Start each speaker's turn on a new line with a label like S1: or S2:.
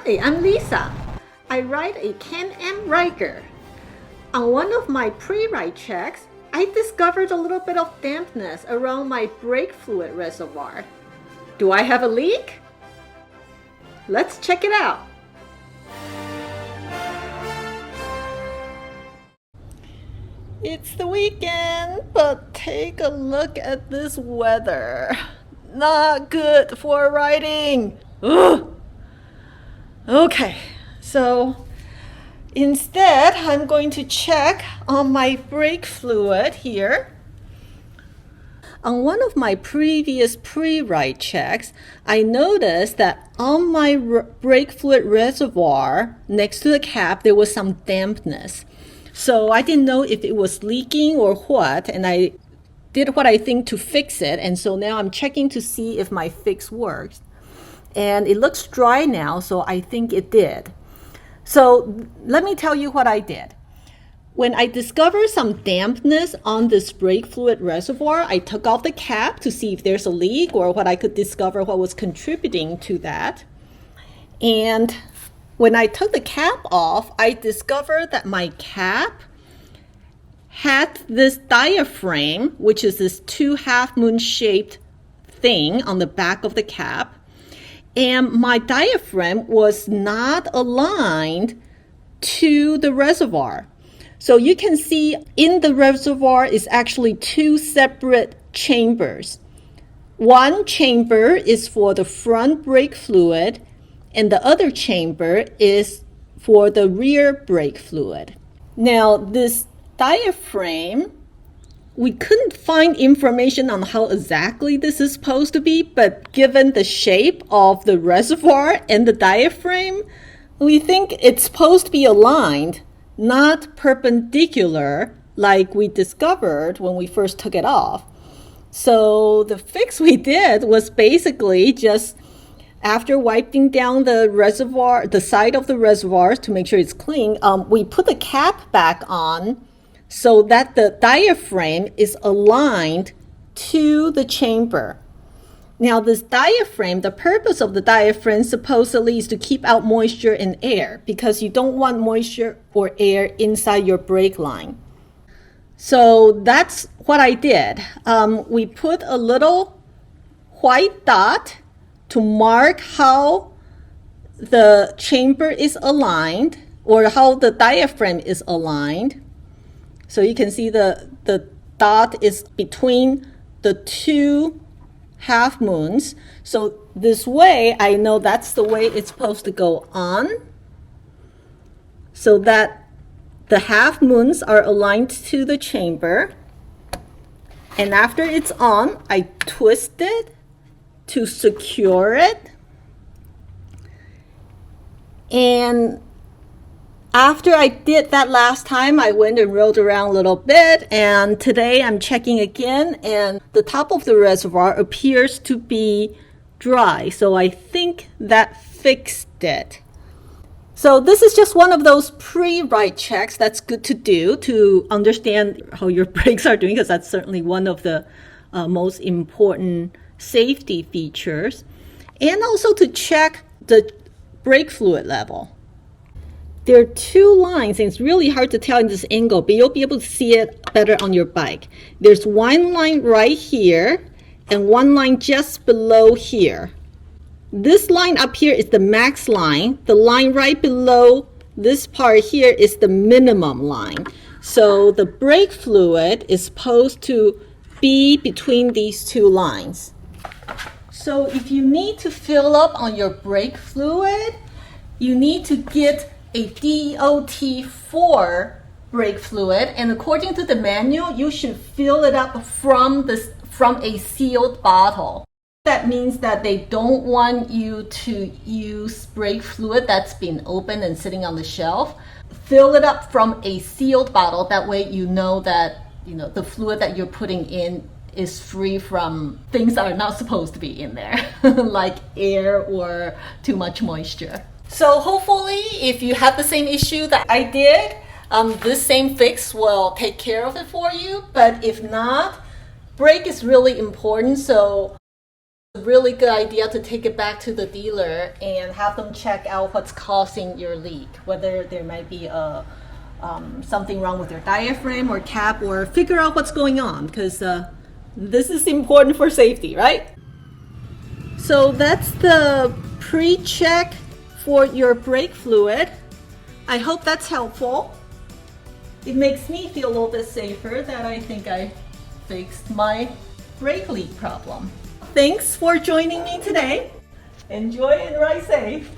S1: Hi, I'm Lisa. I ride a Can-Am Ryker. On one of my pre-ride checks, I discovered a little bit of dampness around my brake fluid reservoir. Do I have a leak? Let's check it out. It's the weekend, but take a look at this weather. Not good for riding. Ugh. Okay, so instead I'm going to check on my brake fluid here. On one of my previous pre-ride checks, I noticed that on my brake fluid reservoir next to the cap there was some dampness. So I didn't know if it was leaking or what, and I did what I think to fix it, and so now I'm checking to see if my fix works. And it looks dry now, so I think it did. So let me tell you what I did. When I discovered some dampness on this brake fluid reservoir, I took off the cap to see if there's a leak or what I could discover what was contributing to that. And when I took the cap off, I discovered that my cap had this diaphragm, which is this 2 half-moon shaped thing on the back of the cap. And my diaphragm was not aligned to the reservoir. So you can see in the reservoir is actually 2 separate chambers. One chamber is for the front brake fluid, and the other chamber is for the rear brake fluid. Now, this diaphragm, we couldn't find information on how exactly this is supposed to be, but given the shape of the reservoir and the diaphragm, we think it's supposed to be aligned, not perpendicular like we discovered when we first took it off. So the fix we did was basically just after wiping down the reservoir, the side of the reservoir to make sure it's clean, we put the cap back on so that the diaphragm is aligned to the chamber. Now this diaphragm, the purpose of the diaphragm supposedly is to keep out moisture and air because you don't want moisture or air inside your brake line. So that's what I did. We put a little white dot to mark how the chamber is aligned or how the diaphragm is aligned. So you can see the dot is between the 2 half moons. So this way, I know that's the way it's supposed to go on, so that the half moons are aligned to the chamber. And after it's on, I twist it to secure it. And after I did that last time, I went and rode around a little bit, and today I'm checking again, and the top of the reservoir appears to be dry, so I think that fixed it. So this is just one of those pre-ride checks that's good to do to understand how your brakes are doing, because that's certainly one of the most important safety features, and also to check the brake fluid level. There are 2 lines, and it's really hard to tell in this angle, but you'll be able to see it better on your bike. There's one line right here and one line just below here. This line up here is the max line. The line right below this part here is the minimum line. So the brake fluid is supposed to be between these 2 lines. So if you need to fill up on your brake fluid, you need to get a DOT4 brake fluid, and according to the manual, you should fill it up from a sealed bottle. That means that they don't want you to use brake fluid that's been opened and sitting on the shelf. Fill it up from a sealed bottle. That way you know that the fluid that you're putting in is free from things that are not supposed to be in there, like air or too much moisture. So hopefully, if you have the same issue that I did, this same fix will take care of it for you. But if not, brake is really important. So Really good idea to take it back to the dealer and have them check out what's causing your leak, whether there might be something wrong with your diaphragm or cap, or figure out what's going on, because this is important for safety, right? So that's the pre-check for your brake fluid. I hope that's helpful. It makes me feel a little bit safer that I think I fixed my brake leak problem. Thanks for joining me today. Enjoy and ride safe.